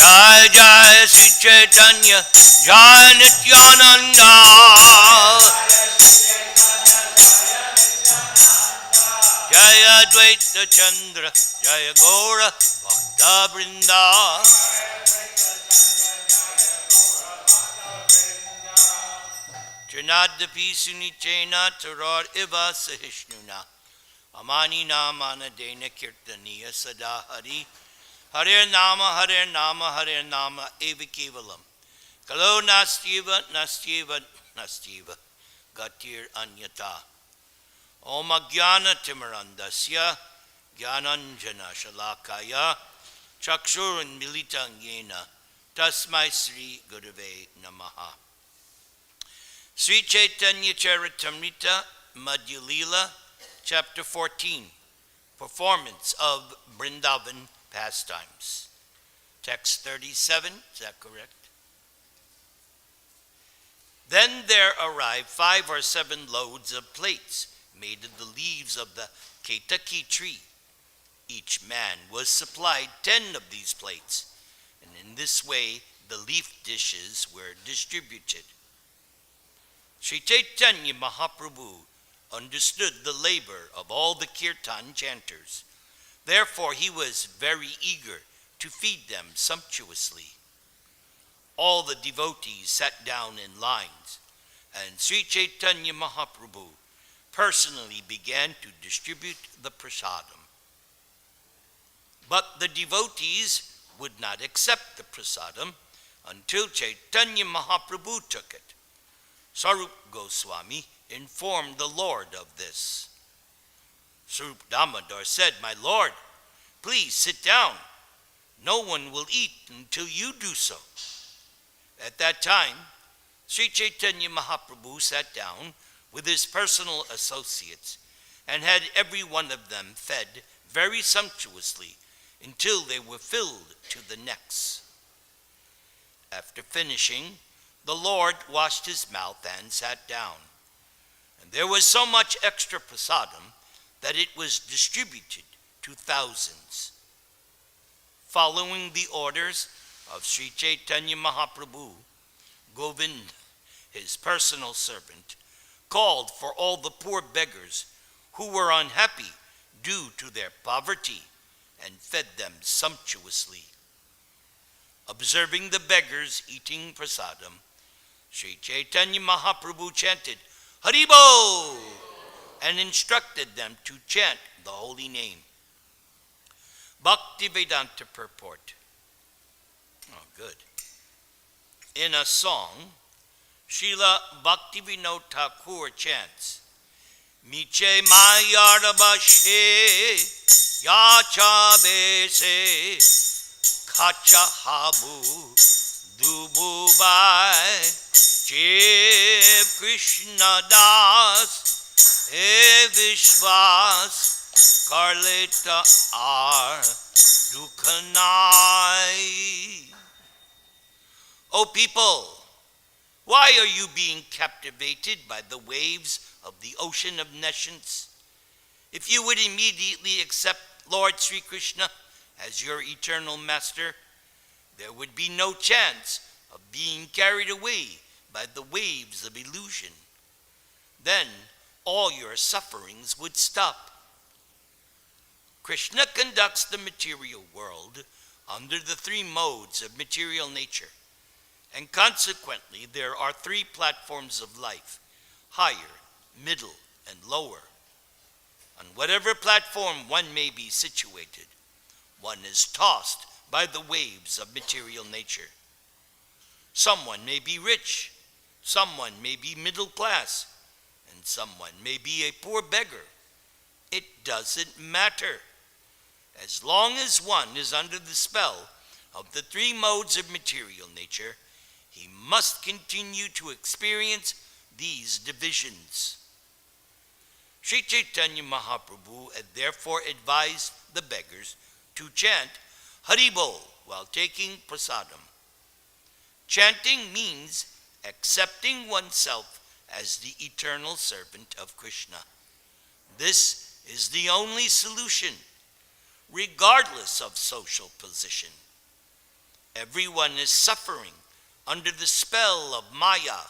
Jai Jai Sri Chaitanya Jai Nityananda. Jaya Advaita Chandra Jaya Gaura Bhakta Vrinda. Janadapi Sunichena Tarar Iva Sahishnuna Amani Namana Dena Kirtaniya Sada Hari Hare Nama Hare Nama Eva Kevalam Kalo Nastiva Nastiva Nastiva Gatir Anyata Om Agyana Timarandasya Gyananjana Shalakaya Chakshurun Militang Yena Tasmai Sri Gurave Namaha. Sri Chaitanya Charitamrita Madhya Leela, Chapter 14, Performance of Vrindavan Pastimes. Text 37, is that correct? Then there arrived 5 or 7 loads of plates made of the leaves of the Ketaki tree. Each man was supplied 10 of these plates, and in this way the leaf dishes were distributed. Sri Chaitanya Mahaprabhu understood the labor of all the kirtan chanters. Therefore he was very eager to feed them sumptuously. All the devotees sat down in lines, and Sri Chaitanya Mahaprabhu personally began to distribute the prasadam. But the devotees would not accept the prasadam until Chaitanya Mahaprabhu took it. Sarup Goswami informed the Lord of this. Sarup Damodar said, "My Lord, please sit down. No one will eat until you do so." At that time, Sri Chaitanya Mahaprabhu sat down with his personal associates and had every one of them fed very sumptuously until they were filled to the necks. After finishing, the Lord washed his mouth and sat down. And there was so much extra prasadam that it was distributed to thousands. Following the orders of Sri Chaitanya Mahaprabhu, Govind, his personal servant, called for all the poor beggars who were unhappy due to their poverty and fed them sumptuously. Observing the beggars eating prasadam, Sri Chaitanya Mahaprabhu chanted Haribo and instructed them to chant the holy name. Bhaktivedanta purport. Oh, good. In a song, Srila Bhaktivinoda Thakur chants, Miche Mayarabashe Yacha Bese Kacha Habu Dububai Chev Krishna Das E Vishwas Karleta Ar Dukhanai. O people, why are you being captivated by the waves of the ocean of nescience? If you would immediately accept Lord Sri Krishna as your eternal master, there would be no chance of being carried away by the waves of illusion. Then all your sufferings would stop. Krishna conducts the material world under the 3 modes of material nature, and consequently there are 3 platforms of life, higher, middle, and lower. On whatever platform one may be situated, one is tossed by the waves of material nature. Someone may be rich, someone may be middle class, and someone may be a poor beggar. It doesn't matter. As long as one is under the spell of the 3 modes of material nature, he must continue to experience these divisions. Sri Chaitanya Mahaprabhu had therefore advised the beggars to chant Haribol while taking prasadam. Chanting means accepting oneself as the eternal servant of Krishna. This is the only solution, regardless of social position. Everyone is suffering under the spell of Maya.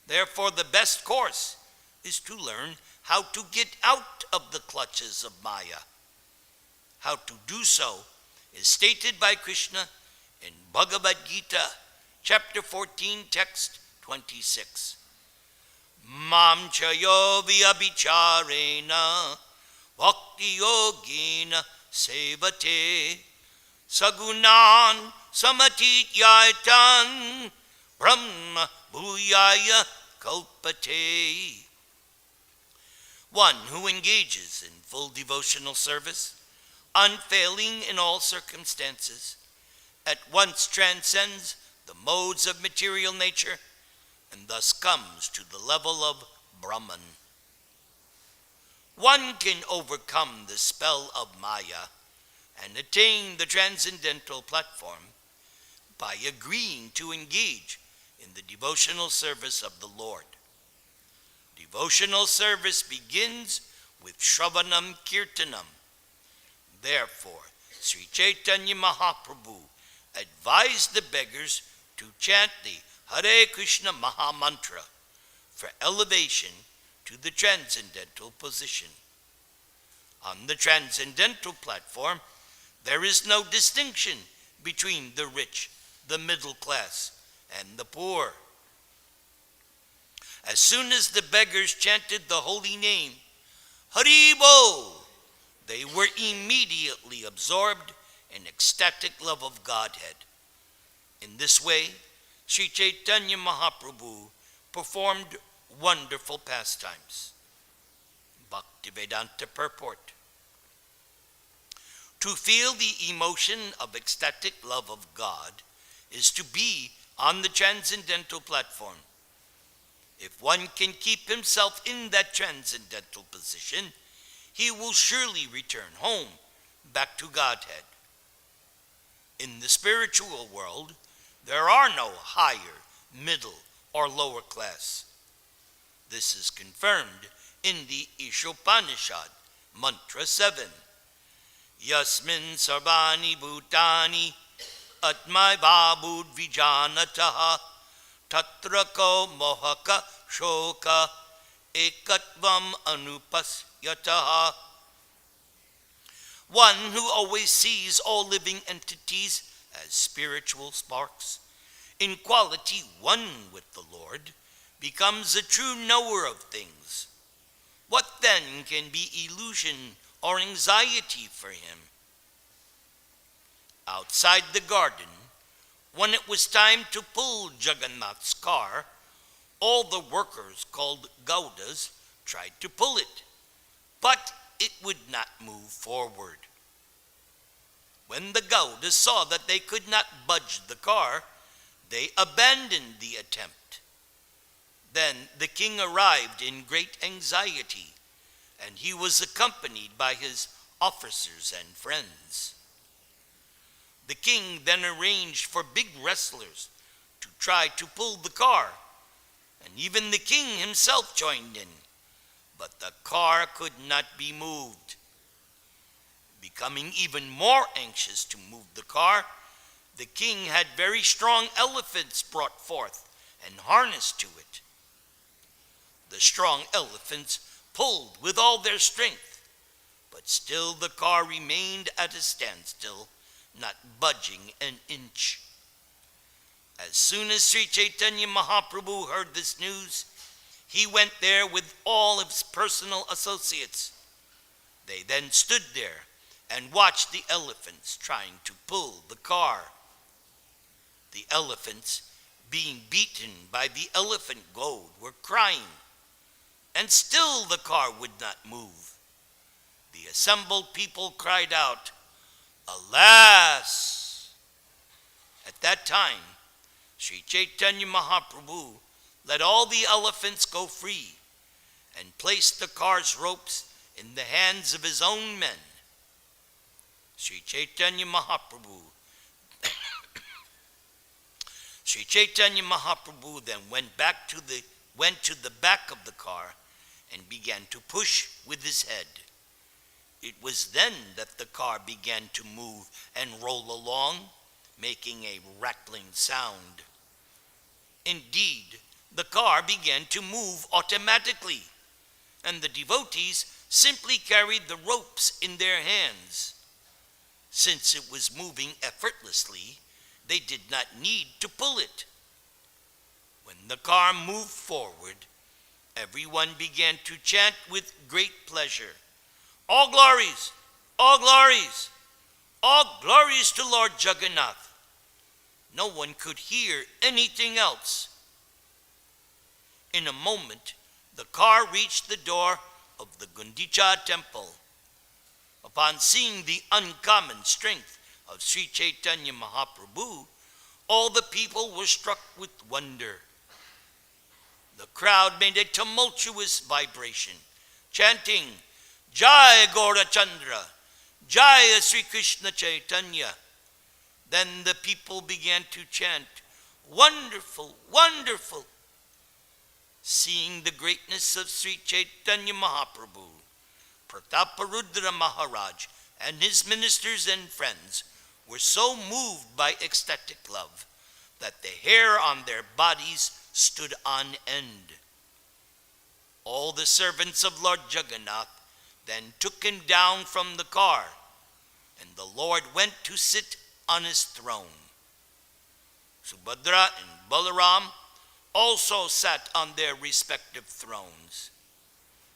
Therefore, the best course is to learn how to get out of the clutches of Maya. How to do so is stated by Krishna in Bhagavad Gita, chapter 14, text 26. Mam chayo vyabhicharena bhakti yogena sevate sagunan samatityaitan brahma bhuyaya kalpate. One who engages in full devotional service, unfailing in all circumstances, at once transcends the modes of material nature and thus comes to the level of Brahman. One can overcome the spell of Maya and attain the transcendental platform by agreeing to engage in the devotional service of the Lord. Devotional service begins with Shravanam Kirtanam. Therefore, Sri Chaitanya Mahaprabhu advised the beggars to chant the Hare Krishna Maha Mantra for elevation to the transcendental position. On the transcendental platform, there is no distinction between the rich, the middle class, and the poor. As soon as the beggars chanted the holy name, Haribo, they were immediately absorbed in ecstatic love of Godhead. In this way, Sri Chaitanya Mahaprabhu performed wonderful pastimes. Bhaktivedanta purport. To feel the emotion of ecstatic love of God is to be on the transcendental platform. If one can keep himself in that transcendental position, he will surely return home, back to Godhead. In the spiritual world, there are no higher, middle, or lower class. This is confirmed in the Ishopanishad, Mantra 7. Yasmin sarvani bhutani atmai babud vijanataha tatra ko mohaka shoka ekatvam anupasyataha. One who always sees all living entities as spiritual sparks, in quality one with the Lord, becomes a true knower of things. What then can be illusion or anxiety for him? Outside the garden, when it was time to pull Jagannath's car, all the workers called Gaudas tried to pull it, but it would not move forward. When the Gaudas saw that they could not budge the car, they abandoned the attempt. Then the king arrived in great anxiety, and he was accompanied by his officers and friends. The king then arranged for big wrestlers to try to pull the car, and even the king himself joined in, but the car could not be moved. Becoming even more anxious to move the car, the king had very strong elephants brought forth and harnessed to it. The strong elephants pulled with all their strength, but still the car remained at a standstill, not budging an inch. As soon as Sri Chaitanya Mahaprabhu heard this news, he went there with all of his personal associates. They then stood there and watched the elephants trying to pull the car. The elephants, being beaten by the elephant goad, were crying, and still the car would not move. The assembled people cried out, "Alas!" At that time, Sri Chaitanya Mahaprabhu let all the elephants go free and placed the car's ropes in the hands of his own men. Sri Chaitanya Mahaprabhu Sri Chaitanya Mahaprabhu then went to the back of the car and began to push with his head. It was then that the car began to move and roll along, making a rattling sound. Indeed, the car began to move automatically, and the devotees simply carried the ropes in their hands. Since it was moving effortlessly, they did not need to pull it. When the car moved forward, everyone began to chant with great pleasure, "All glories, all glories, all glories to Lord Jagannath." No one could hear anything else. In a moment, the car reached the door of the Gundicha temple. Upon seeing the uncommon strength of Sri Chaitanya Mahaprabhu, all the people were struck with wonder. The crowd made a tumultuous vibration, chanting, "Jai Gaurachandra, Jai Sri Krishna Chaitanya." Then the people began to chant, "Wonderful, wonderful." Seeing the greatness of Sri Chaitanya Mahaprabhu, Prataparudra Maharaj and his ministers and friends were so moved by ecstatic love that the hair on their bodies stood on end. All the servants of Lord Jagannath then took him down from the car, and the Lord went to sit on his throne. Subhadra and Balaram also sat on their respective thrones.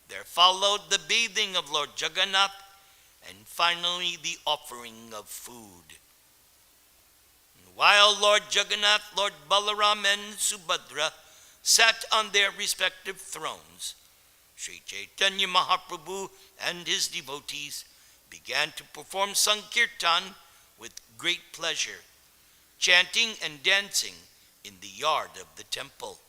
There followed the bathing of Lord Jagannath, and finally the offering of food. While Lord Jagannath, Lord Balaram, and Subhadra sat on their respective thrones, Sri Chaitanya Mahaprabhu and his devotees began to perform Sankirtan with great pleasure, chanting and dancing in the yard of the temple.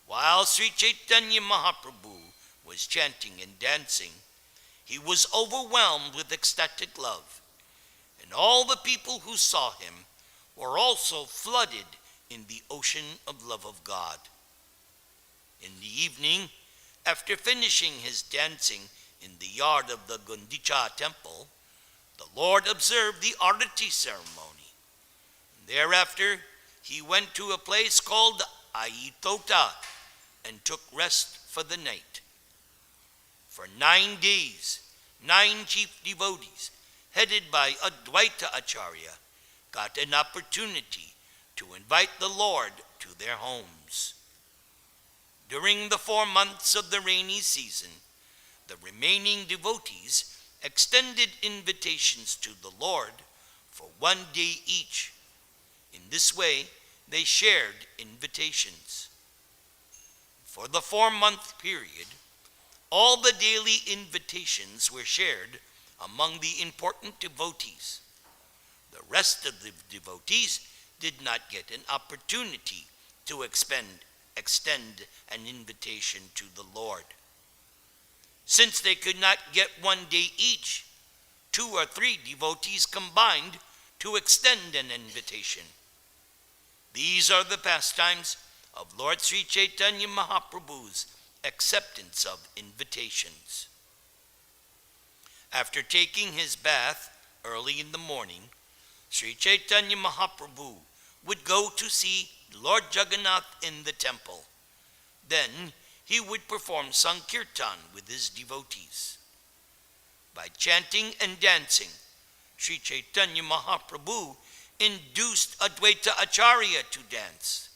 While Sri Chaitanya Mahaprabhu was chanting and dancing, he was overwhelmed with ecstatic love, and all the people who saw him were also flooded in the ocean of love of God. In the evening, after finishing his dancing in the yard of the Gundicha temple, the Lord observed the Arati ceremony. Thereafter, he went to a place called Aitota and took rest for the night. For 9 days, 9 chief devotees, headed by Advaita Acharya, got an opportunity to invite the Lord to their homes. During the 4 months of the rainy season, the remaining devotees extended invitations to the Lord for 1 day each. In this way, they shared invitations. For the 4-month period, all the daily invitations were shared among the important devotees. The rest of the devotees did not get an opportunity to extend an invitation to the Lord. Since they could not get 1 day each, 2 or 3 devotees combined to extend an invitation. These are the pastimes of Lord Sri Chaitanya Mahaprabhu's acceptance of invitations. After taking his bath early in the morning, Sri Chaitanya Mahaprabhu would go to see Lord Jagannath in the temple. Then he would perform Sankirtan with his devotees. By chanting and dancing, Sri Chaitanya Mahaprabhu induced Advaita Acharya to dance.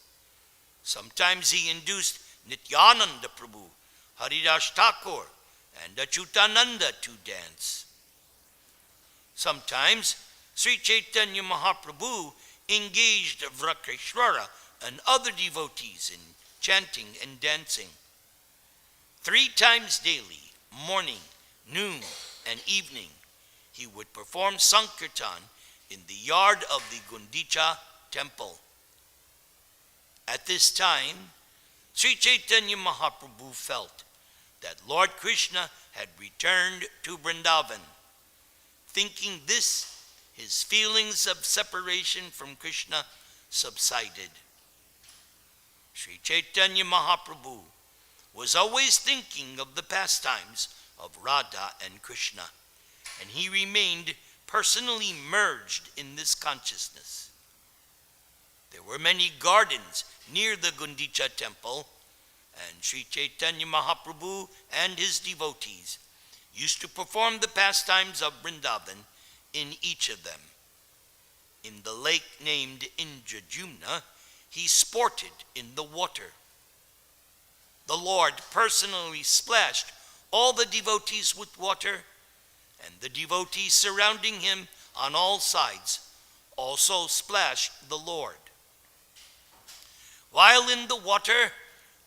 Sometimes he induced Nityananda Prabhu, Haridas Thakur, and Achyutananda to dance. Sometimes Sri Chaitanya Mahaprabhu engaged Vrakeshwara and other devotees in chanting and dancing. 3 times daily, morning, noon, and evening, he would perform Sankirtan in the yard of the Gundicha temple. At this time, Sri Chaitanya Mahaprabhu felt that Lord Krishna had returned to Vrindavan. Thinking this, his feelings of separation from Krishna subsided. Sri Chaitanya Mahaprabhu was always thinking of the pastimes of Radha and Krishna, and he remained personally merged in this consciousness. There were many gardens near the Gundicha temple, and Sri Chaitanya Mahaprabhu and his devotees used to perform the pastimes of Vrindavan in each of them. In the lake named Indrajumna, he sported in the water. The Lord personally splashed all the devotees with water, and the devotees surrounding him on all sides also splashed the Lord. While in the water,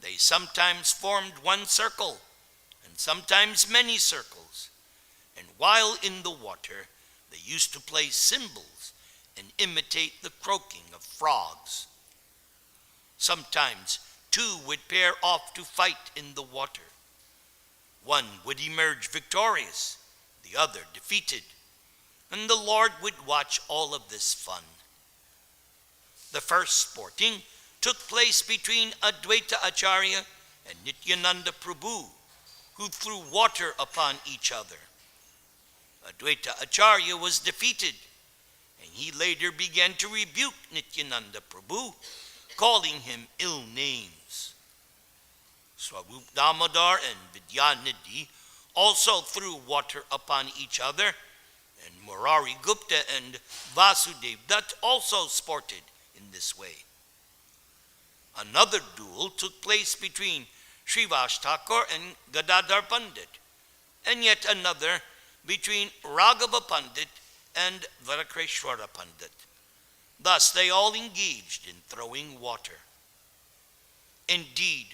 they sometimes formed one circle, and sometimes many circles. And while in the water, they used to play cymbals and imitate the croaking of frogs. Sometimes two would pair off to fight in the water. One would emerge victorious, the other defeated, and the Lord would watch all of this fun. The first sporting took place between Advaita Acharya and Nityananda Prabhu, who threw water upon each other. Advaita Acharya was defeated, and he later began to rebuke Nityananda Prabhu, calling him ill names. Swarup Damodar and Vidyanidhi also threw water upon each other, and Murari Gupta and Vasudev Dutt also sported in this way. Another duel took place between Srivas Thakur and Gadadhar Pandit, and yet another between Raghava Pandit and Varakreshwara Pandit. Thus they all engaged in throwing water. Indeed,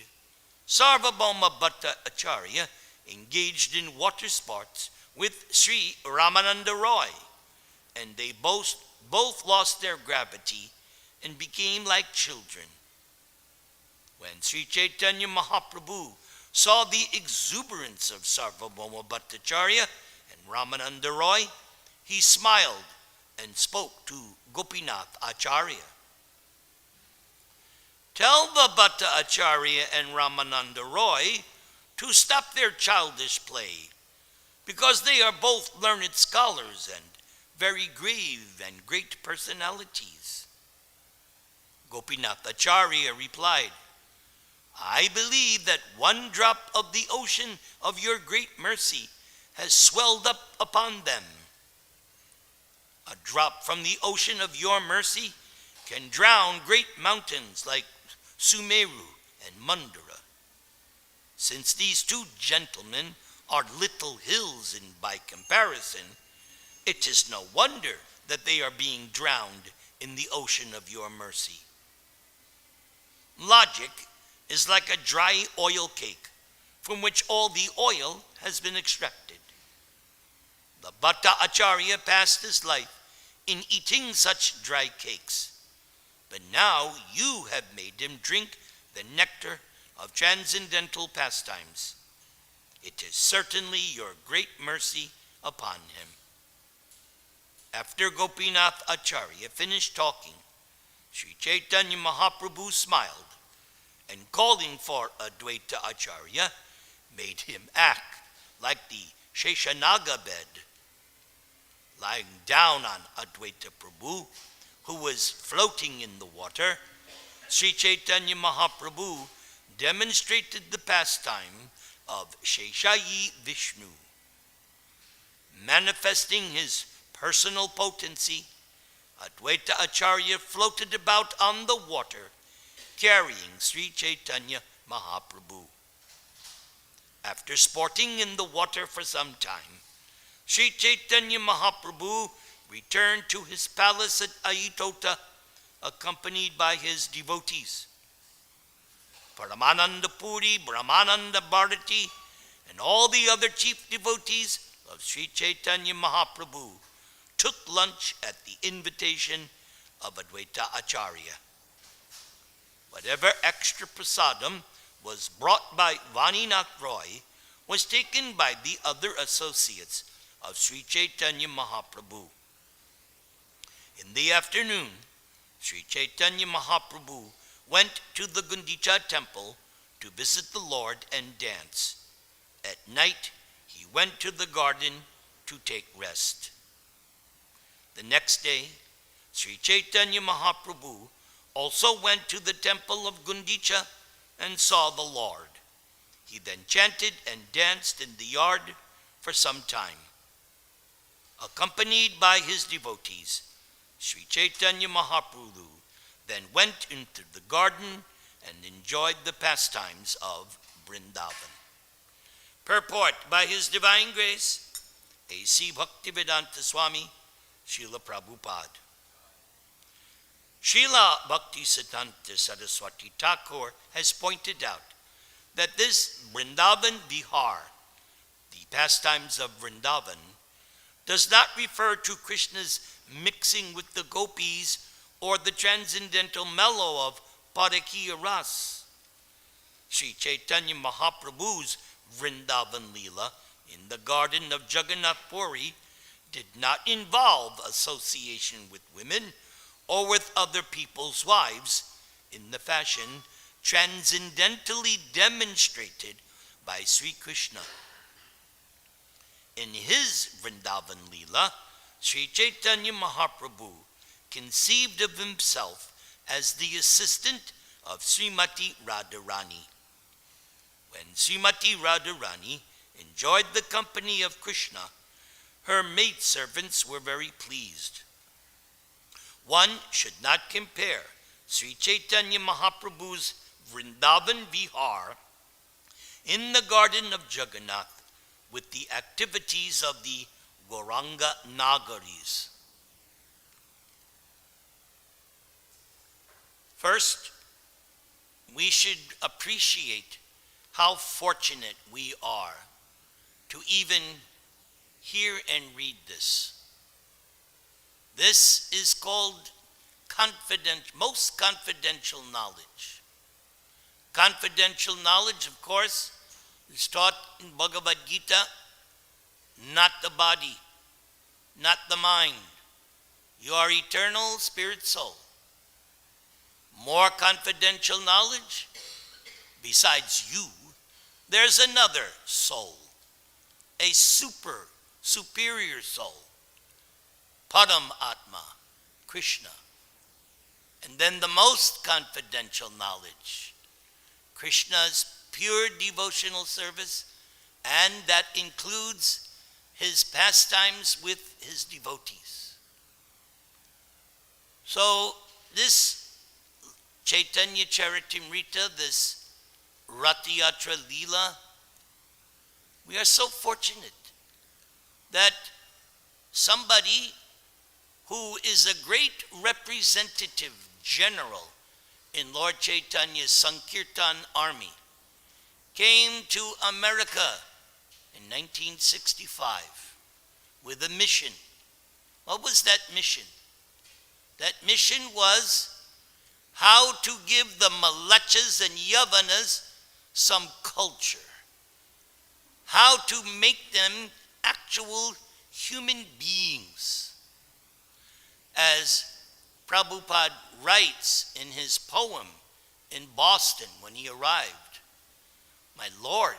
Sarvabhauma Bhatta Acharya engaged in water sports with Sri Ramananda Roy, and they both lost their gravity and became like children. When Sri Chaitanya Mahaprabhu saw the exuberance of Sarvabhauma Bhattacharya and Ramananda Roy, he smiled and spoke to Gopinath Acharya. Tell the Bhatta Acharya and Ramananda Roy to stop their childish play, because they are both learned scholars and very grave and great personalities. Gopinath Acharya replied, I believe that one drop of the ocean of your great mercy has swelled up upon them. A drop from the ocean of your mercy can drown great mountains like Sumeru and Mandara. Since these two gentlemen are little hills by comparison, it is no wonder that they are being drowned in the ocean of your mercy. Logic is like a dry oil cake from which all the oil has been extracted. The Bhatta Acharya passed his life in eating such dry cakes, but now you have made him drink the nectar of transcendental pastimes. It is certainly your great mercy upon him. After Gopinath Acharya finished talking, Sri Chaitanya Mahaprabhu smiled, and calling for Advaita Acharya, made him act like the Sheshanaga bed. Lying down on Advaita Prabhu, who was floating in the water, Sri Chaitanya Mahaprabhu demonstrated the pastime of Sheshayi Vishnu. Manifesting his personal potency, Advaita Acharya floated about on the water, carrying Sri Chaitanya Mahaprabhu. After sporting in the water for some time, Sri Chaitanya Mahaprabhu returned to his palace at Ayutthaya, accompanied by his devotees. Paramananda Puri, Brahmananda Bharati, and all the other chief devotees of Sri Chaitanya Mahaprabhu took lunch at the invitation of Advaita Acharya. Whatever extra prasadam was brought by Vaninath Roy was taken by the other associates of Sri Chaitanya Mahaprabhu. In the afternoon, Sri Chaitanya Mahaprabhu went to the Gundicha temple to visit the Lord and dance. At night, he went to the garden to take rest. The next day, Sri Chaitanya Mahaprabhu also went to the temple of Gundicha and saw the Lord. He then chanted and danced in the yard for some time. Accompanied by his devotees, Sri Chaitanya Mahaprabhu then went into the garden and enjoyed the pastimes of Vrindavan. Purport by His Divine Grace, A.C. Bhaktivedanta Swami, Srila Prabhupada. Srila Bhaktisiddhanta Saraswati Thakur has pointed out that this Vrindavan Vihar, the pastimes of Vrindavan, does not refer to Krishna's mixing with the gopis or the transcendental mellow of Padakiya Ras. Sri Chaitanya Mahaprabhu's Vrindavan Leela in the garden of Jagannath Puri did not involve association with women or with other people's wives in the fashion transcendentally demonstrated by Sri Krishna. In his Vrindavan Leela, Sri Chaitanya Mahaprabhu conceived of himself as the assistant of Srimati Radharani. When Srimati Radharani enjoyed the company of Krishna, her maidservants were very pleased. One should not compare Sri Chaitanya Mahaprabhu's Vrindavan Vihar in the garden of Jagannath with the activities of the Gauranga Nagaris. First, we should appreciate how fortunate we are to even hear and read this. This is called most confidential knowledge. Confidential knowledge, of course, is taught in Bhagavad Gita, not the body, not the mind. You are eternal spirit soul. More confidential knowledge, besides you, there's another soul, a superior soul, Param Atma, Krishna. And then the most confidential knowledge, Krishna's pure devotional service, and that includes his pastimes with his devotees. So this Chaitanya Charitamrita, this Ratiyatra Leela, we are so fortunate that somebody who is a great representative general in Lord Chaitanya's Sankirtan army came to America in 1965 with a mission. What was that mission? That mission was how to give the Malachas and Yavanas some culture. How to make them actual human beings. As Prabhupada writes in his poem in Boston when he arrived, "My Lord,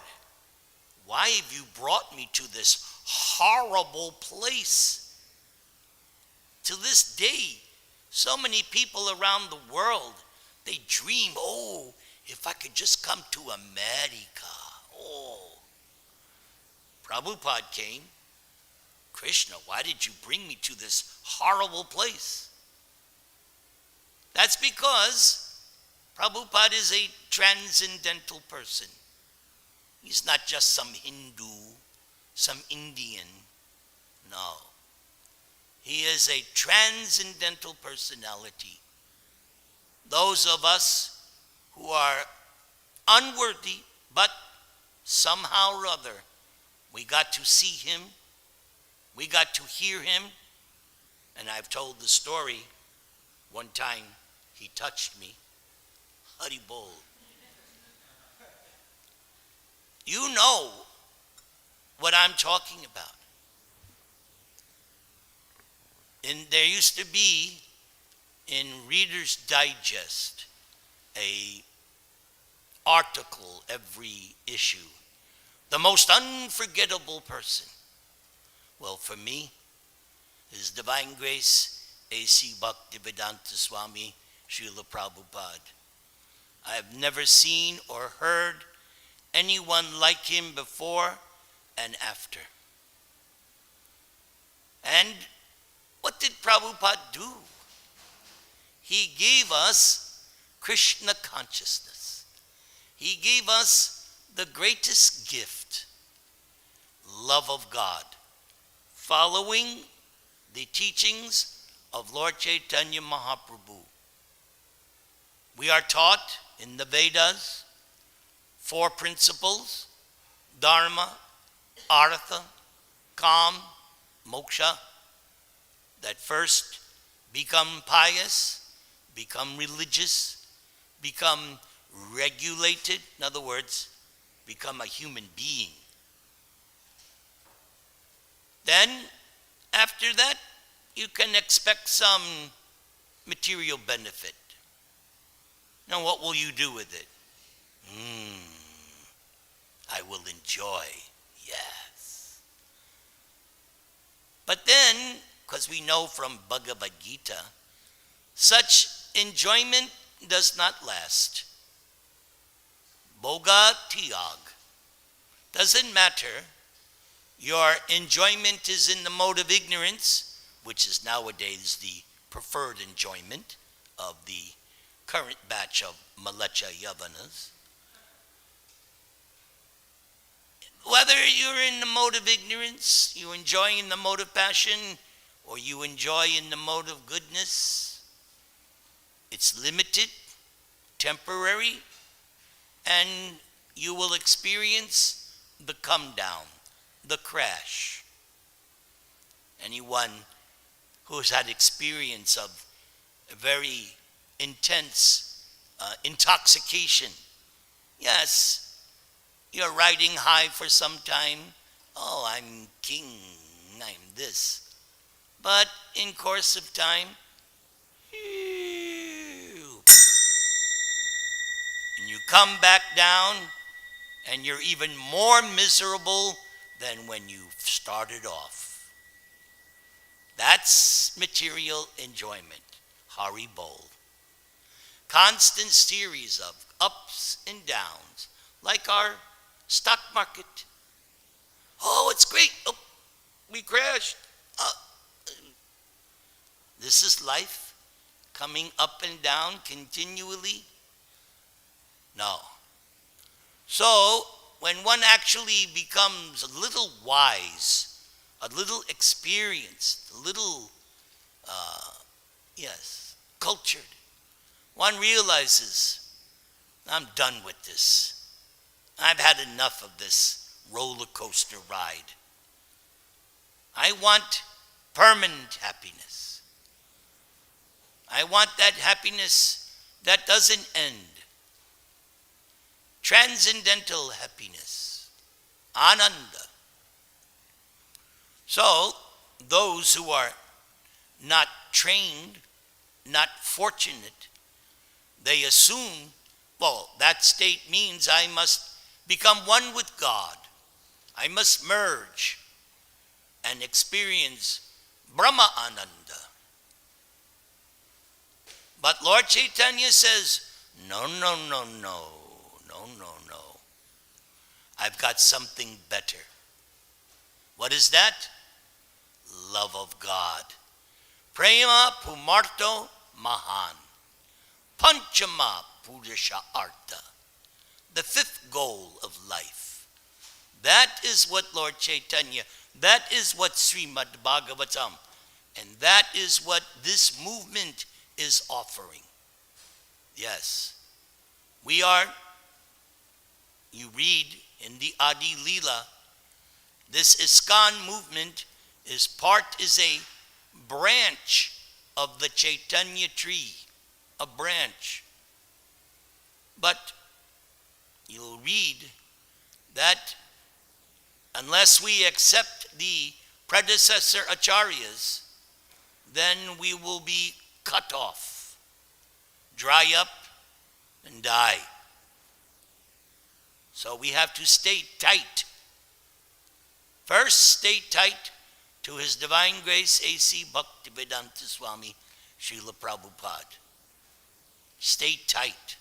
why have you brought me to this horrible place?" To this day, so many people around the world, they dream, oh, if I could just come to America. Oh. Prabhupada came, Krishna, why did you bring me to this horrible place? That's because Prabhupada is a transcendental person. He's not just some Hindu, some Indian. No. He is a transcendental personality. Those of us who are unworthy, but somehow or other, we got to see him, we got to hear him, and I've told the story. One time he touched me. Hari Bol. You know what I'm talking about. And there used to be in Reader's Digest a article every issue, the most unforgettable person. Well, for me, His Divine Grace, A.C. Bhaktivedanta Swami, Srila Prabhupada. I have never seen or heard anyone like him before and after. And what did Prabhupada do? He gave us Krishna consciousness. He gave us the greatest gift, love of God, following the teachings of Lord Chaitanya Mahaprabhu. We are taught in the Vedas 4 principles: Dharma, Artha, Kam, Moksha, that first become pious, become religious, become regulated, in other words, become a human being. Then, after that, you can expect some material benefit. Now, what will you do with it? I will enjoy, yes. But then, because we know from Bhagavad Gita, such enjoyment does not last. Bhoga tiyag. Doesn't matter. Your enjoyment is in the mode of ignorance, which is nowadays the preferred enjoyment of the current batch of Malecha Yavanas. Whether you're in the mode of ignorance, you enjoy in the mode of passion, or you enjoy in the mode of goodness, it's limited, temporary, and you will experience the come down, the crash. Anyone who has had experience of a very intense intoxication, yes, you're riding high for some time. Oh, I'm king, I'm this. But in course of time, and you come back down, and you're even more miserable than when you started off. That's material enjoyment. Hari Bol. Constant series of ups and downs, like our stock market. Oh, it's great. Oh, we crashed. This is life, coming up and down continually? No. So, when one actually becomes a little wise, a little experienced, a little, cultured, one realizes, I'm done with this. I've had enough of this roller coaster ride. I want permanent happiness. I want that happiness that doesn't end. Transcendental happiness. Ananda. So, those who are not trained, not fortunate, they assume, well, that state means I must become one with God. I must merge and experience Brahma Ananda. But Lord Chaitanya says, no. I've got something better. What is that? Love of God. Prema Pumarto Mahan. Panchama Purusha Artha. The 5th goal of life. That is what Lord Chaitanya, that is what Srimad Bhagavatam, and that is what this movement is offering. Yes. We are, you read in the Adi Leela, this ISKCON movement is a branch of the Chaitanya tree, a branch. But you'll read that unless we accept the predecessor acharyas, then we will be cut off, dry up, and die. So we have to stay tight. First, stay tight to His Divine Grace A.C. Bhaktivedanta Swami Srila Prabhupada. Stay tight.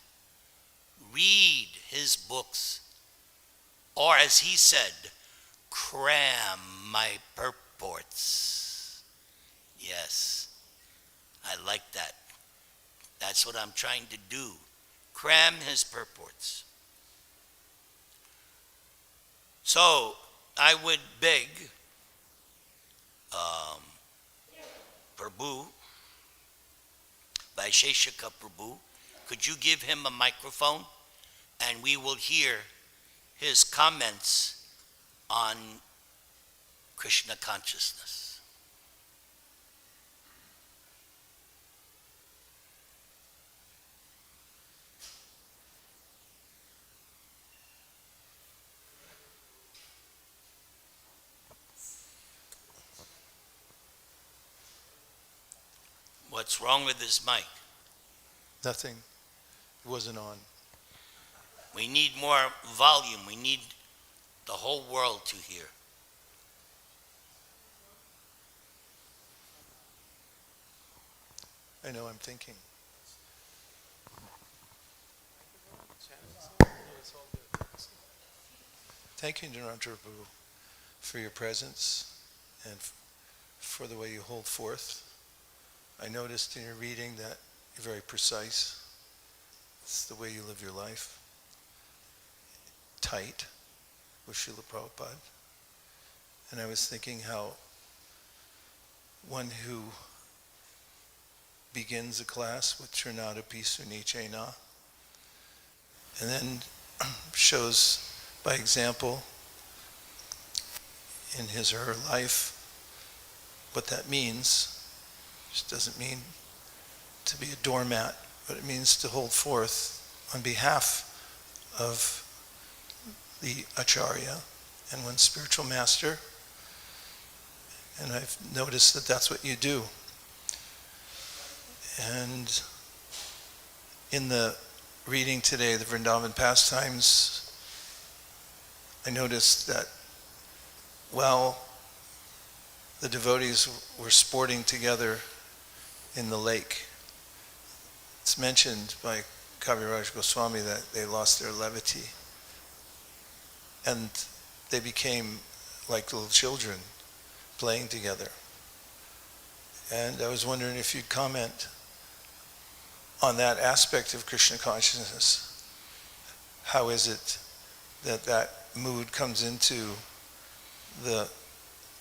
Read his books. Or as he said, cram my purports. Yes, I like that. That's what I'm trying to do. Cram his purports. So, I would beg Prabhu, Vaisheshika Prabhu, could you give him a microphone and we will hear his comments on Krishna consciousness. What's wrong with this mic? Nothing. It wasn't on. We need more volume. We need the whole world to hear. I know, I'm thinking. Thank you, Nirantara, for your presence and for the way you hold forth. I noticed in your reading that you're very precise. It's the way you live your life. Tight with Srila Prabhupada. And I was thinking how one who begins a class with Trinadapi Sunichena and then shows by example in his or her life what that means. It just doesn't mean to be a doormat, but it means to hold forth on behalf of the Acharya and one spiritual master. And I've noticed that that's what you do. And in the reading today, the Vrindavan pastimes, I noticed that while the devotees were sporting together in the lake, it's mentioned by Kaviraj Goswami that they lost their levity and they became like little children playing together. And I was wondering if you'd comment on that aspect of Krishna consciousness. How is it that that mood comes into the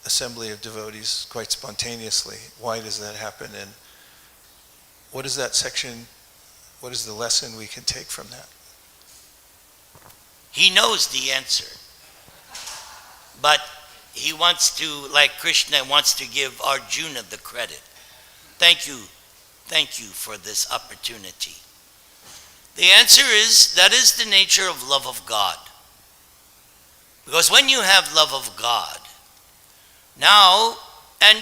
assembly of devotees quite spontaneously? Why does that happen? And what is that section, what is the lesson we can take from that? He knows the answer. But he wants to, like Krishna wants to give Arjuna the credit. Thank you for this opportunity. The answer is, that is the nature of love of God. Because when you have love of God, now, and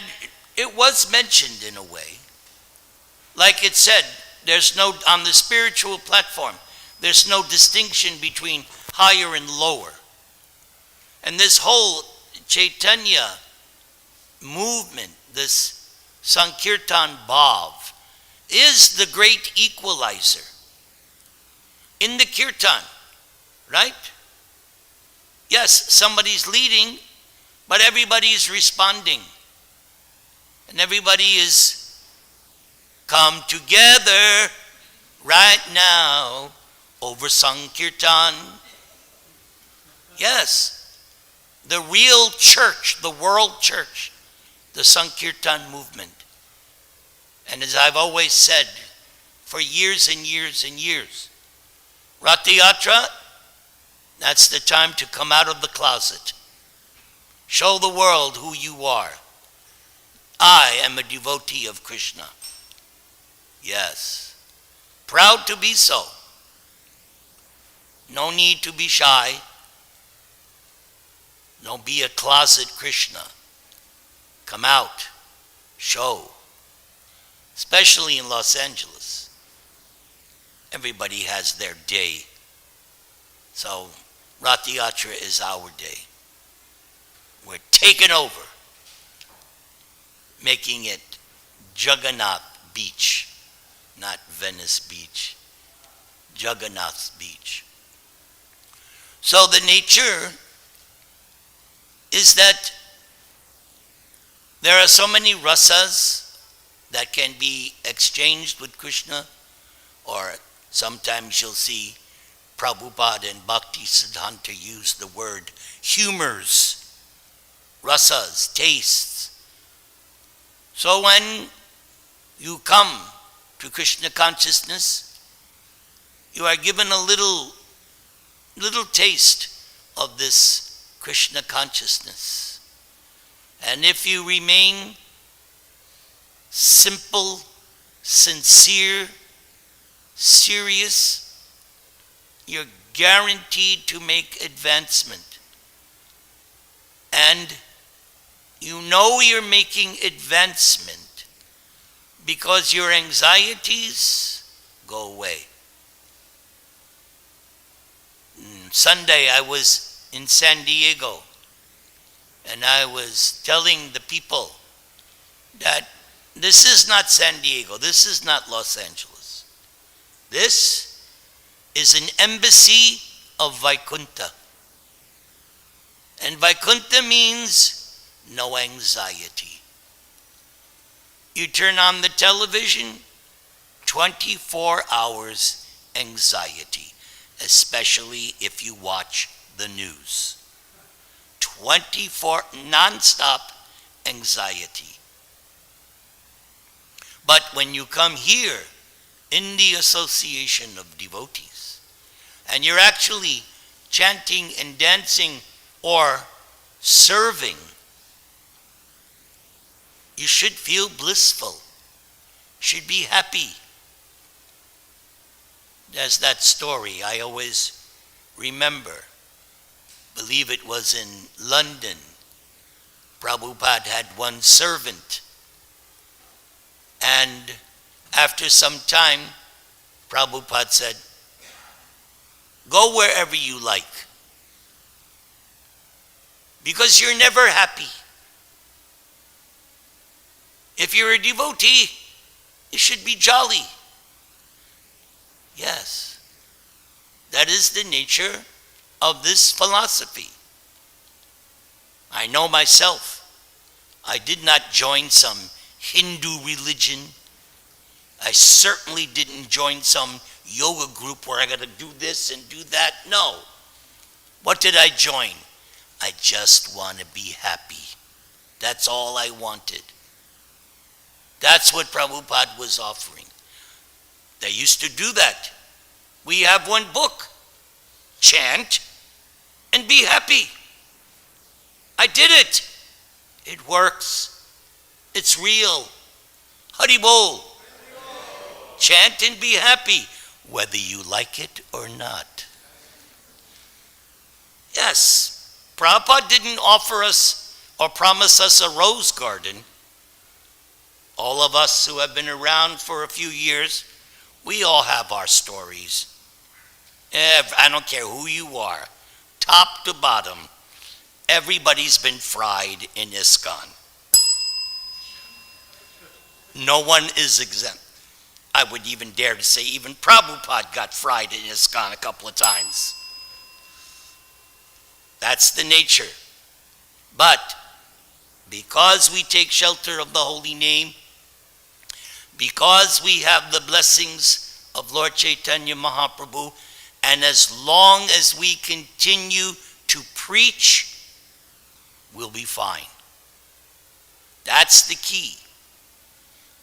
it was mentioned in a way, like it said, there's no, on the spiritual platform, there's no distinction between higher and lower. And this whole Chaitanya movement, this Sankirtan Bhav, is the great equalizer in the kirtan, right? Yes, somebody's leading, but everybody is responding. And everybody is come together right now over Sankirtan. Yes, the real church, the world church, the Sankirtan movement. And as I've always said, for years and years and years, Ratha Yatra, that's the time to come out of the closet. Show the world who you are. I am a devotee of Krishna. Yes. Proud to be so. No need to be shy. Don't be a closet Krishna. Come out. Show. Especially in Los Angeles. Everybody has their day. So, Ratha Yatra is our day. We're taking over. making it Jagannath Beach, not Venice Beach, Jagannath Beach. So the nature is that there are so many rasas that can be exchanged with Krishna, or sometimes you'll see Prabhupada and Bhakti Siddhanta use the word humors, rasas, tastes. So when you come to Krishna consciousness, you are given a little taste of this Krishna consciousness. And if you remain simple, sincere, serious, you're guaranteed to make advancement. And you know you're making advancement because your anxieties go away. Sunday I was in San Diego, and I was telling the people that this is not San Diego, this is not Los Angeles. This is an embassy of Vaikuntha. And Vaikuntha means no anxiety. You turn on the television, 24 hours anxiety, especially if you watch the news. 24 non-stop anxiety. But when you come here in the association of devotees, and you're actually chanting and dancing or serving, you should feel blissful, should be happy. There's that story I always remember. Believe it was in London. Prabhupada had one servant. And after some time, Prabhupada said, go wherever you like, because you're never happy. If you're a devotee, you should be jolly. Yes, that is the nature of this philosophy. I know myself. I did not join some Hindu religion. I certainly didn't join some yoga group where I got to do this and do that. No. What did I join? I just want to be happy. That's all I wanted. That's what Prabhupada was offering. They used to do that. We have one book. Chant and be happy. I did it. It works. It's real. Hari Bol. Chant and be happy, whether you like it or not. Yes, Prabhupada didn't offer us or promise us a rose garden. All of us who have been around for a few years, we all have our stories. I don't care who you are, top to bottom, everybody's been fried in ISKCON. No one is exempt. I would even dare to say even Prabhupada got fried in ISKCON a couple of times. That's the nature. But because we take shelter of the holy name, because we have the blessings of Lord Chaitanya Mahaprabhu, and as long as we continue to preach, we'll be fine. That's the key.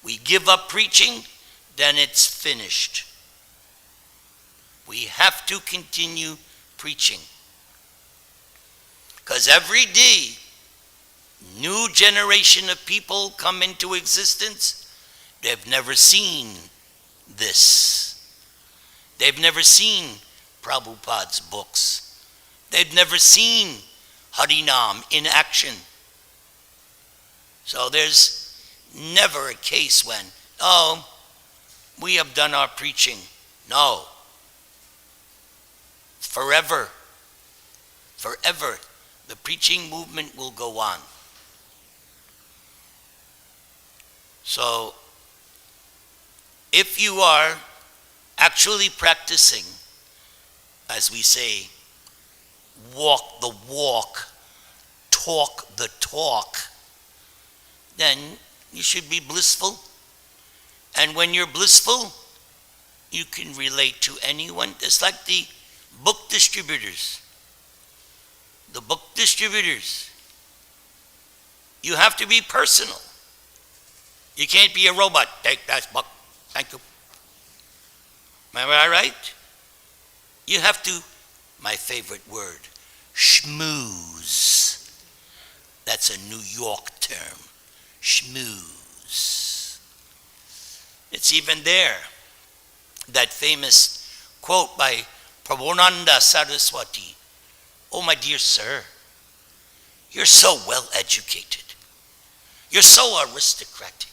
We give up preaching, then it's finished. We have to continue preaching. Because every day, new generation of people come into existence. They've never seen this. They've never seen Prabhupada's books. They've never seen Harinam in action. So there's never a case when, oh, we have done our preaching. No. Forever, the preaching movement will go on. So, if you are actually practicing, as we say, walk the walk, talk the talk, then you should be blissful. And when you're blissful, you can relate to anyone. It's like the book distributors. The book distributors. You have to be personal. You can't be a robot. Take that book. Thank you. Am I right? You have to, my favorite word, schmooze. That's a New York term. Schmooze. It's even there. That famous quote by Prabhu Saraswati. Oh, my dear sir, you're so well educated. You're so aristocratic.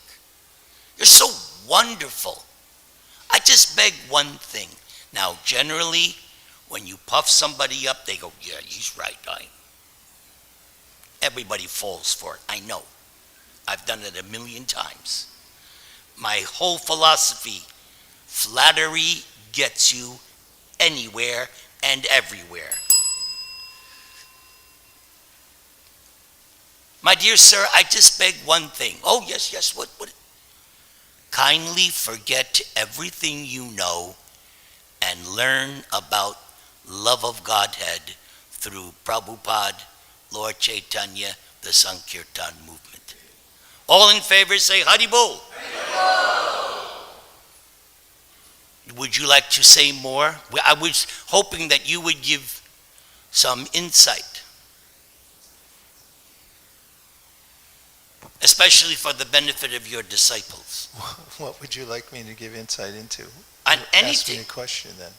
You're so wonderful. I just beg one thing. Now, generally, when you puff somebody up, they go, yeah, he's right. Everybody falls for it. I know. I've done it 1,000,000 times. My whole philosophy, flattery gets you anywhere and everywhere. My dear sir, I just beg one thing. Oh, yes, what? Kindly forget everything you know and learn about love of Godhead through Prabhupada, Lord Chaitanya, the Sankirtan movement. All in favor say Haribol. Would you like to say more? I was hoping that you would give some insight, especially for the benefit of your disciples. What would you like me to give insight into? On Ask anything. me a question then.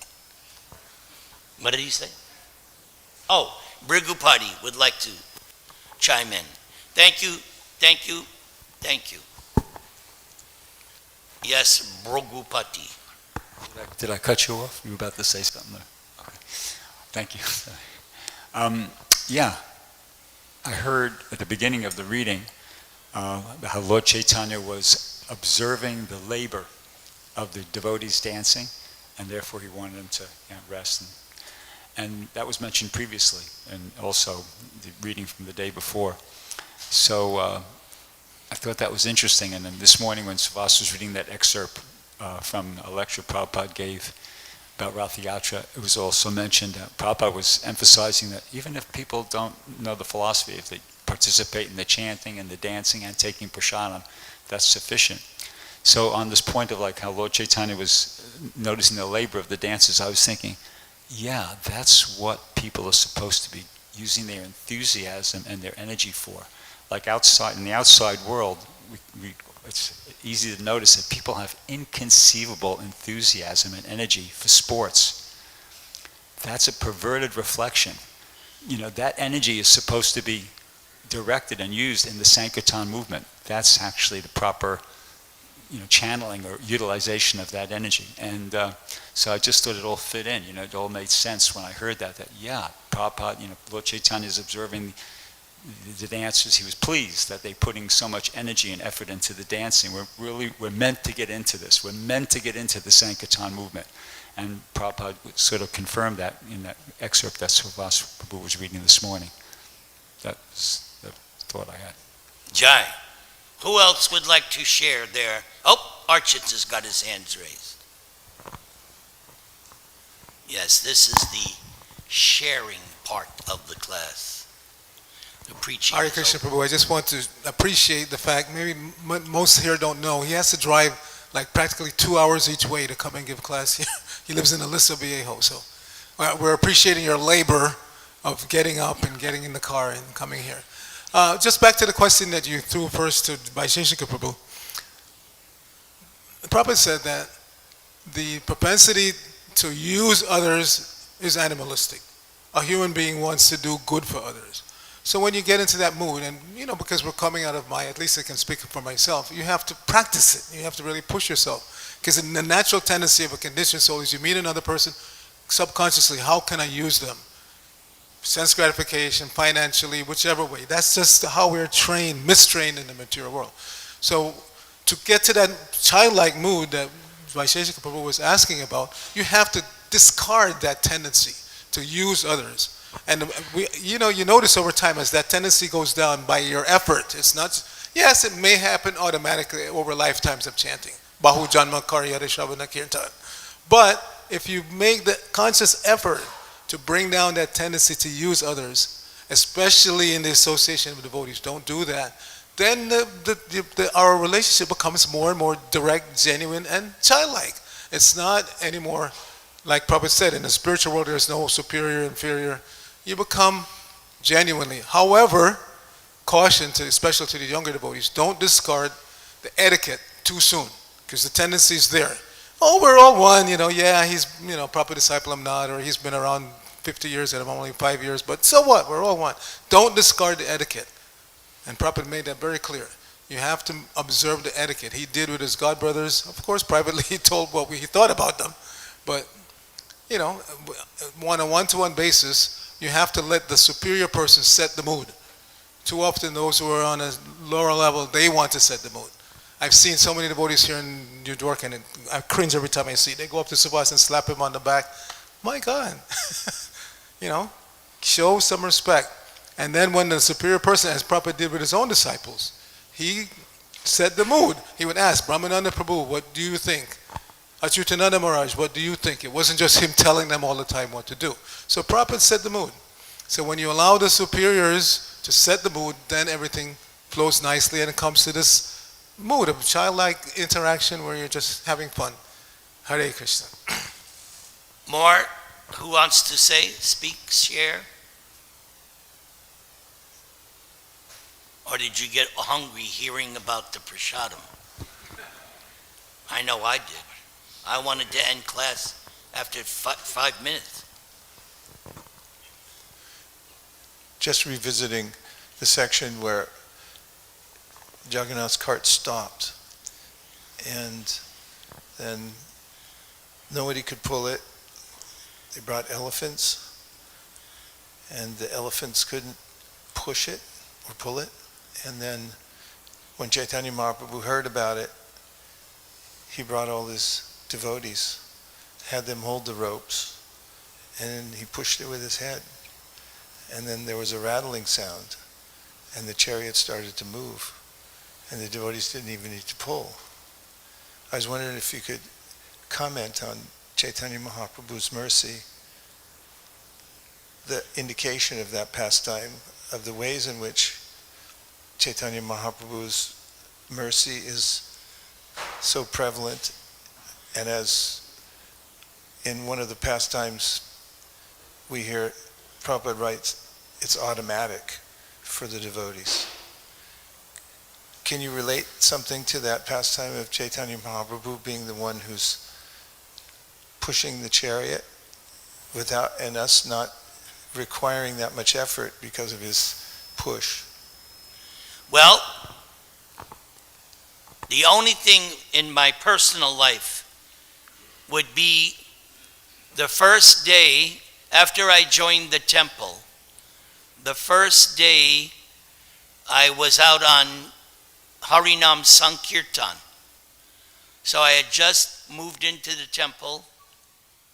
What did he say? Oh, Brigupati would like to chime in. Thank you. Yes, Brigupati. Did I cut you off? You were about to say something there. Okay. Thank you. Yeah, I heard at the beginning of the reading how Lord Chaitanya was observing the labor of the devotees dancing, and therefore he wanted them to rest. And that was mentioned previously, and also the reading from the day before. So I thought that was interesting. And then this morning when Savas was reading that excerpt from a lecture Prabhupada gave about Rath Yatra, it was also mentioned that Prabhupada was emphasizing that even if people don't know the philosophy, if they participate in the chanting and the dancing and taking prasadam, that's sufficient. So on this point of like how Lord Chaitanya was noticing the labor of the dancers, I was thinking, yeah, that's what people are supposed to be using their enthusiasm and their energy for. Like outside, in the outside world, it's easy to notice that people have inconceivable enthusiasm and energy for sports. That's a perverted reflection. That energy is supposed to be directed and used in the Sankirtan movement. That's actually the proper channeling or utilization of that energy. And so I just thought it all fit in. It all made sense when I heard that yeah, Prabhupada, Lord Chaitanya is observing the dancers. He was pleased that they're putting so much energy and effort into the dancing. We're meant to get into this. We're meant to get into the Sankirtan movement. And Prabhupada sort of confirmed that in that excerpt that Savas Prabhu was reading this morning. That's the thought I had. Jai. Who else would like to share their... Oh, Archit has got his hands raised. Yes, this is the sharing part of the class. The preaching. Hare Krishna Prabhu, I just want to appreciate the fact, maybe most here don't know, he has to drive like practically 2 hours each way to come and give class here. He lives in Aliso Viejo, so we're appreciating your labor of getting up and getting in the car and coming here. Just back to the question that you threw first to Vaisheshika Prabhu. The Prabhupada said that the propensity to use others is animalistic. A human being wants to do good for others. So when you get into that mood, and because we're coming out of at least I can speak for myself, you have to practice it. You have to really push yourself. Because the natural tendency of a conditioned soul is you meet another person, subconsciously, how can I use them? Sense gratification, financially, whichever way. That's just how we're trained, mistrained in the material world. So to get to that childlike mood that Vaisheshika Prabhu was asking about, you have to discard that tendency to use others. And you notice over time as that tendency goes down by your effort, it's not, yes, it may happen automatically over lifetimes of chanting. Bahu Janma Karyate Shravana Kirtan. But if you make the conscious effort to bring down that tendency to use others, especially in the association of devotees, don't do that, then our relationship becomes more and more direct, genuine, and childlike. It's not anymore, like Prabhupada said, in the spiritual world there's no superior, inferior. You become genuinely. However, caution, especially to the younger devotees, don't discard the etiquette too soon, because the tendency is there. Oh, we're all one, yeah, he's, Prabhupada disciple, I'm not, or he's been around 50 years and I'm only 5 years, but so what? We're all one. Don't discard the etiquette. And Prabhupada made that very clear. You have to observe the etiquette. He did with his godbrothers. Of course, privately he told what he thought about them. But, on a one-to-one basis, you have to let the superior person set the mood. Too often those who are on a lower level, they want to set the mood. I've seen so many devotees here in New York, and I cringe every time I see it. They go up to Subhas and slap him on the back. My God. Show some respect. And then when the superior person, as Prabhupada did with his own disciples, he set the mood. He would ask, Brahmananda Prabhu, what do you think? Achyutananda Maharaj, what do you think? It wasn't just him telling them all the time what to do. So Prabhupada set the mood. So when you allow the superiors to set the mood, then everything flows nicely and it comes to this mood of childlike interaction where you're just having fun. Hare Krishna. More? Who wants to say, speak, share? Or did you get hungry hearing about the prasadam? I know I did. I wanted to end class after 5 minutes. Just revisiting the section where Jagannath's cart stopped, and then nobody could pull it. They brought elephants, and the elephants couldn't push it or pull it. And then when Chaitanya Mahaprabhu heard about it, he brought all his devotees, had them hold the ropes, and he pushed it with his head. And then there was a rattling sound, and the chariot started to move, and the devotees didn't even need to pull. I was wondering if you could comment on Chaitanya Mahaprabhu's mercy, the indication of that pastime, of the ways in which Chaitanya Mahaprabhu's mercy is so prevalent, and as in one of the pastimes we hear Prabhupada writes, it's automatic for the devotees. Can you relate something to that pastime of Chaitanya Mahaprabhu being the one who's pushing the chariot without, and us not requiring that much effort because of his push? Well, the only thing in my personal life would be the first day after I joined the temple. The first day I was out on Harinam Sankirtan. So I had just moved into the temple,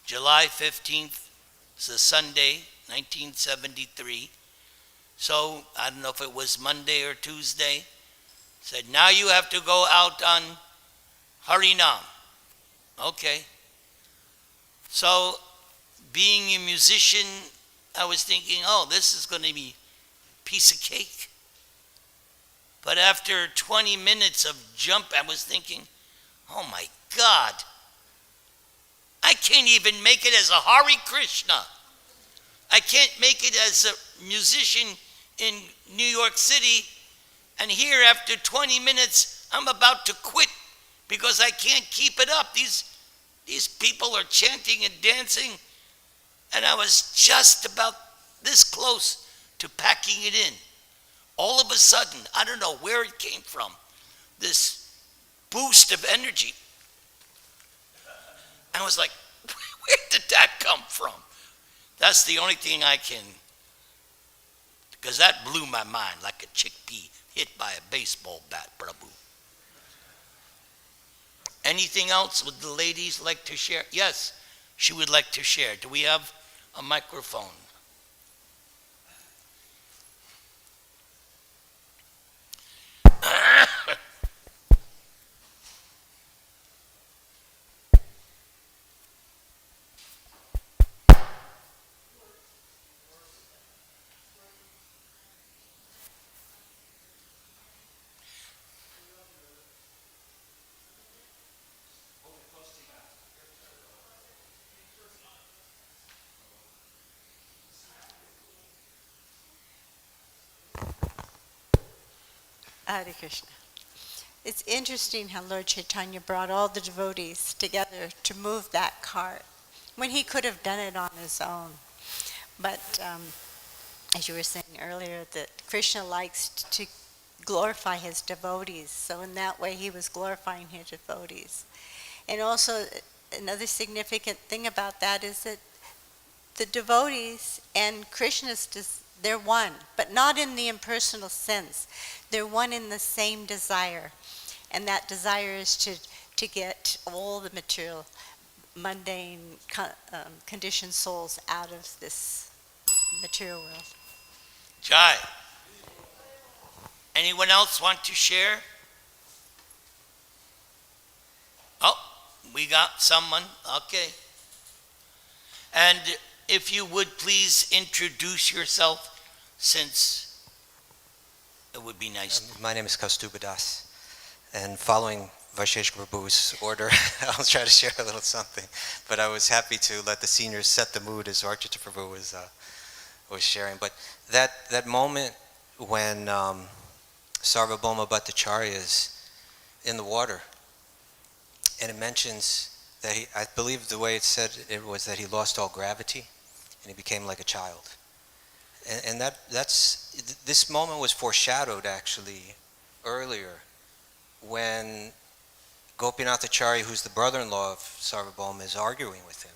July 15th, it's a Sunday, 1973. So I don't know if it was Monday or Tuesday. Said, now you have to go out on Harinam. Okay. So being a musician, I was thinking, oh, this is going to be a piece of cake. But after 20 minutes of jump, I was thinking, oh my God, I can't even make it as a Hare Krishna. I can't make it as a musician in New York City. And here, after 20 minutes, I'm about to quit because I can't keep it up. These people are chanting and dancing. And I was just about this close to packing it in. All of a sudden, I don't know where it came from, this boost of energy. I was like, where did that come from? That's the only thing I can, because that blew my mind like a chickpea hit by a baseball bat, Prabhu. Anything else would the ladies like to share? Yes, she would like to share. Do we have a microphone? Hare Krishna. It's interesting how Lord Chaitanya brought all the devotees together to move that cart when he could have done it on his own. But as you were saying earlier, that Krishna likes to glorify his devotees. So in that way, he was glorifying his devotees. And also, another significant thing about that is that the devotees and Krishna's, they're one, but not in the impersonal sense. They're one in the same desire. And that desire is to get all the material, mundane, conditioned souls out of this material world. Jai. Anyone else want to share? Oh, we got someone. Okay. And if you would please introduce yourself, since it would be nice. My name is Kaustubha Das, and following Vaisheshika Prabhu's order, I'll try to share a little something. But I was happy to let the seniors set the mood as Archita Prabhu was sharing. But that moment when Sarvabhauma Bhattacharya is in the water, and it mentions that I believe the way it said it was that he lost all gravity and he became like a child. And this moment was foreshadowed actually earlier when Gopinathacharya, who's the brother-in-law of Sarvabhauma, is arguing with him.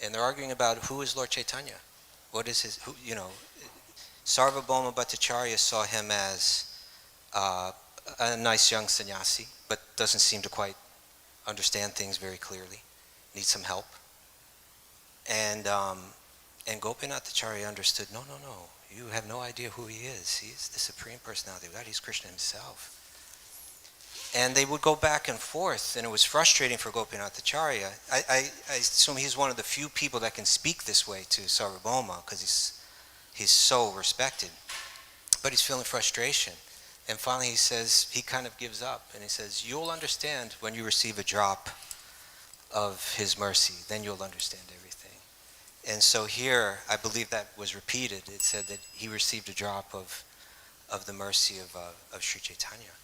And they're arguing about who is Lord Chaitanya. What is his, Sarvabhauma Bhattacharya saw him as a nice young sannyasi, but doesn't seem to quite understand things very clearly, needs some help. And Gopinathacharya understood, no, you have no idea who he is. He is the Supreme Personality of God. He's Krishna himself. And they would go back and forth, and it was frustrating for Gopinathacharya. I assume he's one of the few people that can speak this way to Sarvabhauma, because he's so respected. But he's feeling frustration. And finally he says, he kind of gives up, and he says, you'll understand when you receive a drop of his mercy, then you'll understand everything. And so here, I believe that was repeated. It said that he received a drop of the mercy of Sri Chaitanya.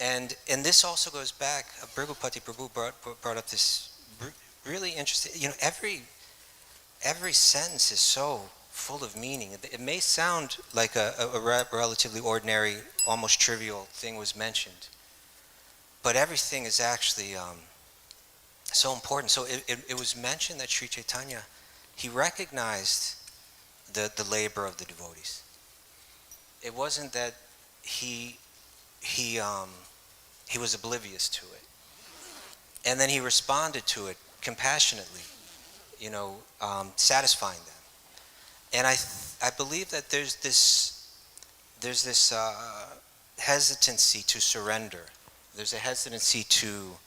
And this also goes back, Bhrigupati Prabhu brought up this really interesting, every sentence is so full of meaning. It may sound like a relatively ordinary, almost trivial thing was mentioned, but everything is actually so important. So it was mentioned that Sri Chaitanya, he recognized the labor of the devotees. It wasn't that he was oblivious to it, and then he responded to it compassionately, satisfying them. And I believe that there's this hesitancy to surrender. There's a hesitancy to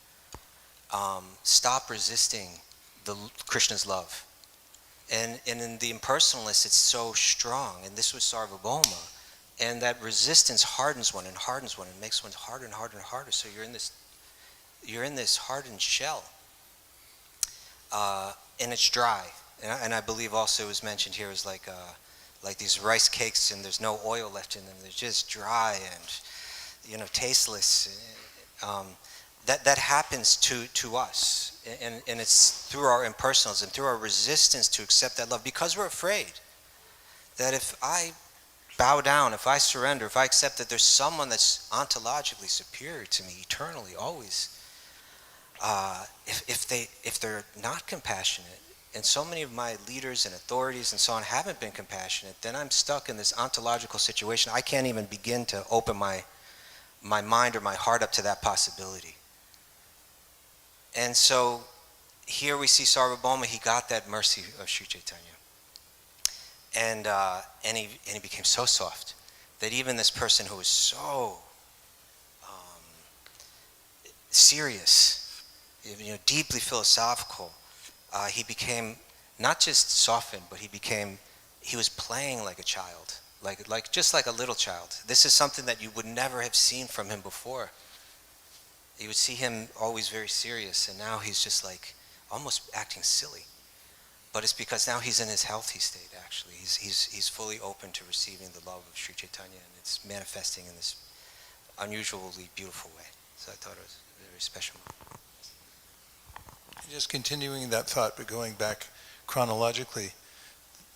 stop resisting Krishna's love. And in the impersonalists, it's so strong. And this was Sarvabhauma. And that resistance hardens one and makes one harder and harder and harder. So you're in this hardened shell, and it's dry. And I believe also it was mentioned here is like these rice cakes, and there's no oil left in them. They're just dry and tasteless. That happens to us, and it's through our impersonalism, through our resistance to accept that love, because we're afraid that if I bow down, if I surrender, if I accept that there's someone that's ontologically superior to me, eternally, always, if they're not compassionate, and so many of my leaders and authorities and so on haven't been compassionate, then I'm stuck in this ontological situation. I can't even begin to open my mind or my heart up to that possibility. And so here we see Sarvabhauma, he got that mercy of Sri Chaitanya. And he became so soft that even this person who was so serious, deeply philosophical, he became not just softened, but he was playing like a child, just like a little child. This is something that you would never have seen from him before. You would see him always very serious, and now he's just like almost acting silly. But it's because now he's in his healthy state, actually. He's fully open to receiving the love of Sri Chaitanya, and it's manifesting in this unusually beautiful way. So I thought it was a very special moment. Just continuing that thought, but going back chronologically,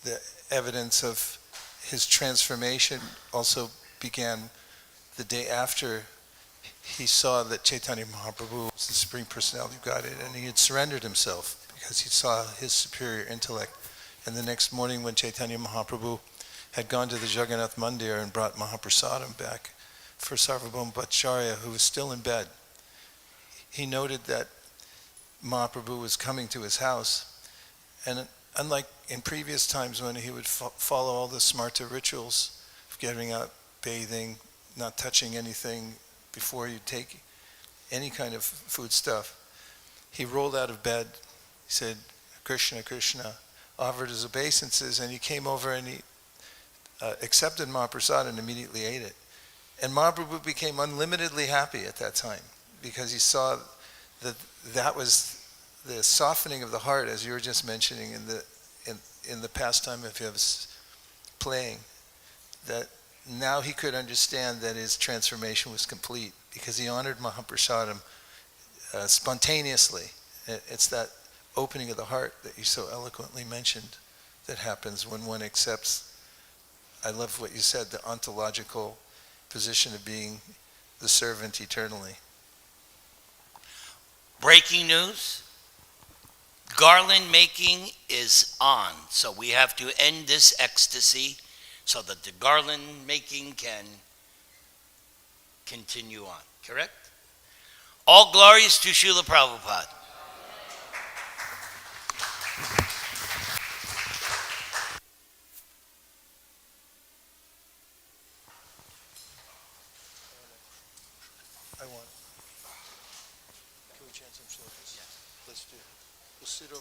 the evidence of his transformation also began the day after he saw that Chaitanya Mahaprabhu was the Supreme Personality of Godhead, and he had surrendered himself because he saw his superior intellect. And the next morning when Chaitanya Mahaprabhu had gone to the Jagannath Mandir and brought Mahaprasadam back for Sarvabhauma Bhattacharya, who was still in bed, he noted that Mahaprabhu was coming to his house, and unlike in previous times when he would follow all the smarta rituals of getting up, bathing, not touching anything before you take any kind of food stuff, he rolled out of bed, he said, Krishna, Krishna, offered his obeisances, and he came over and he accepted Mahaprasad and immediately ate it. And Mahaprabhu became unlimitedly happy at that time because he saw that was the softening of the heart, as you were just mentioning in the pastime of his playing, that now he could understand that his transformation was complete because he honored Mahaprasadam spontaneously. It's that opening of the heart that you so eloquently mentioned that happens when one accepts, I love what you said, the ontological position of being the servant eternally. Breaking news. Garland making is on. So we have to end this ecstasy so that the garland making can continue on. Correct? All glories to Srila Prabhupada. I want. Can we chant some shlokas? Yes. Let's do it. We'll sit over